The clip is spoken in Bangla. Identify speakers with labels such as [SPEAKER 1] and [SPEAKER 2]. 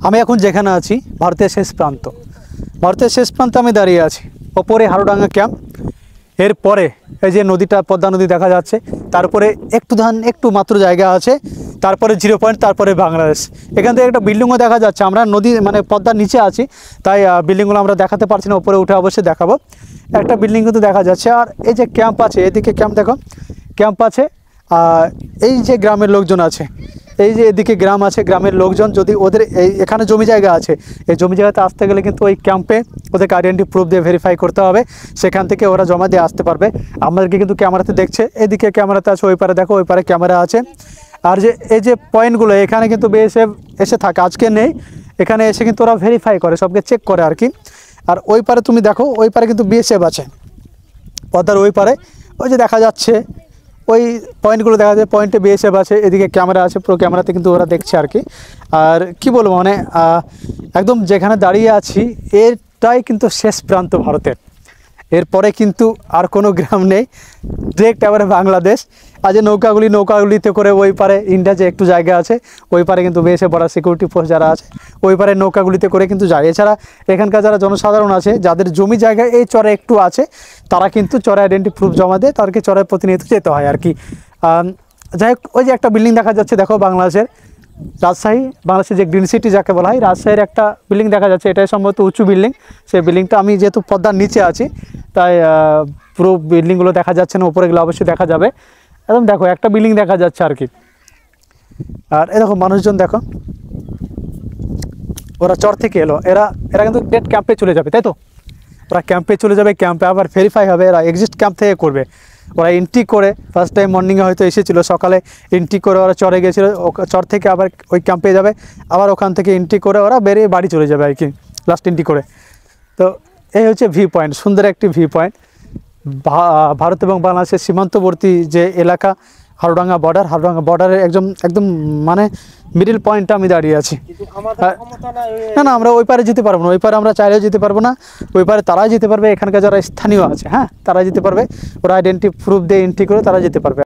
[SPEAKER 1] আমি এখন যেখানে আছি ভারতের শেষ প্রান্ত। ভারতের শেষ প্রান্তে আমি দাঁড়িয়ে আছি। ওপরে হারোডাঙ্গা ক্যাম্প, এরপরে এই যে নদীটা, পদ্মা নদী দেখা যাচ্ছে, তারপরে একটু মাত্র জায়গা আছে, তারপরে 0 পয়েন্ট, তারপরে বাংলাদেশ। এখান থেকে একটা বিল্ডিংও দেখা যাচ্ছে। আমরা নদী মানে পদ্মার নিচে আছি, তাই বিল্ডিংগুলো আমরা দেখাতে পারছি না, উপরে উঠে অবশ্যই দেখাবো। একটা বিল্ডিং কিন্তু দেখা যাচ্ছে। আর এই যে ক্যাম্প আছে, এদিকে ক্যাম্প দেখো, ক্যাম্প আছে। এই যে গ্রামের লোকজন আছে, এই যে এদিকে গ্রাম আছে, গ্রামের লোকজন যদি ওদের এখানে জমি জায়গা আছে, এই জমি জায়গাতে আসতে গেলে কিন্তু ওই ক্যাম্পে ওদেরকে আইডেন্টি প্রুফ দিয়ে ভেরিফাই করতে হবে, সেখান থেকে ওরা জমা দিয়ে আসতে পারবে। আমাদেরকে কিন্তু ক্যামেরাতে দেখছে, এদিকে ক্যামেরাতে আছে, ওই পারে দেখো, ওই পারে ক্যামেরা আছে। আর যে এই যে পয়েন্টগুলো এখানে কিন্তু বিএসএফ এসে থাকে, আজকে নেই, এখানে এসে কিন্তু ওরা ভেরিফাই করে, সবকে চেক করে আর কি। আর ওই পারে তুমি দেখো, ওই পারে কিন্তু বিএসএফ আছে, পদ্মার ওই পারে, ওই যে দেখা যাচ্ছে ওই পয়েন্টগুলো দেখা যায়, পয়েন্টে বিএসএফ আছে, এদিকে ক্যামেরা আছে, পুরো ক্যামেরাতে কিন্তু ওরা দেখছে আর কি। আর কি বলবো, মানে একদম যেখানে দাঁড়িয়ে আছি এটাই কিন্তু শেষ প্রান্ত ভারতের। এরপরে কিন্তু আর কোনো গ্রাম নেই, ডিরেক্ট এবারে বাংলাদেশ। আর যে নৌকাগুলিতে করে ওই পারে ইন্ডিয়া যে একটু জায়গা আছে, ওই পারে কিন্তু বিএসএফ বর্ডার সিকিউরিটি ফোর্স যারা আছে, ওই পারে নৌকাগুলিতে করে কিন্তু যায়। এছাড়া এখানকার যারা জনসাধারণ আছে, যাদের জমি জায়গা এই চরে একটু আছে, তারা কিন্তু চরে আইডেন্টি প্রুফ জমা দিয়ে তাদেরকে চরের প্রতিনিয়ত যেতে হয় আর কি। যাই হোক, ওই যে একটা বিল্ডিং দেখা যাচ্ছে দেখো, বাংলাদেশের বাংলাদেশের যে গ্রিন সিটি যাকে বলা হয়, রাজশাহীর একটা বিল্ডিং দেখা যাচ্ছে। এটাই সম্ভবত উঁচু বিল্ডিং। সেই বিল্ডিংটা, আমি যেহেতু পদ্মার নিচে আছি তাই পুরো বিল্ডিংগুলো দেখা যাচ্ছে না, উপরে গেলে অবশ্যই দেখা যাবে। একদম দেখো একটা বিল্ডিং দেখা যাচ্ছে আর কি। আর এ দেখো মানুষজন দেখো, ওরা চর থেকে এলো, এরা কিন্তু ডেট ক্যাম্পে চলে যাবে, তাই তো? ওরা ক্যাম্পে চলে যাবে, ক্যাম্পে আবার ভেরিফাই হবে, এরা এক্সিস্ট ক্যাম্প থেকে করবে। ওরা এন্ট্রি করে ফার্স্ট টাইম মর্নিংয়ে হয়তো এসেছিলো, সকালে এন্ট্রি করে ওরা চরে গেছিলো, চর থেকে আবার ওই ক্যাম্পে যাবে, আবার ওখান থেকে এন্ট্রি করে ওরা বেরিয়ে বাড়ি চলে যাবে আর কি, লাস্ট এন্ট্রি করে। তো এই হচ্ছে ভি পয়েন্ট, সুন্দর একটি ভি পয়েন্ট। ভারত এবং বাংলাদেশের সীমান্তবর্তী যে এলাকা, হারোডাঙ্গা বর্ডারের একদম মানে মিডিল পয়েন্টটা আমি দাঁড়িয়ে আছি। না, আমরা ওই পারে যেতে পারবো না, ওই পারে আমরা চাইলেও যেতে পারবো না, ওই পারে তারাই যেতে পারবে, এখানকার যারা স্থানীয় আছে, হ্যাঁ, তারাই যেতে পারবে। ওরা আইডেন্টি প্রুফ দিয়ে এন্ট্রি করে তারা যেতে পারবে।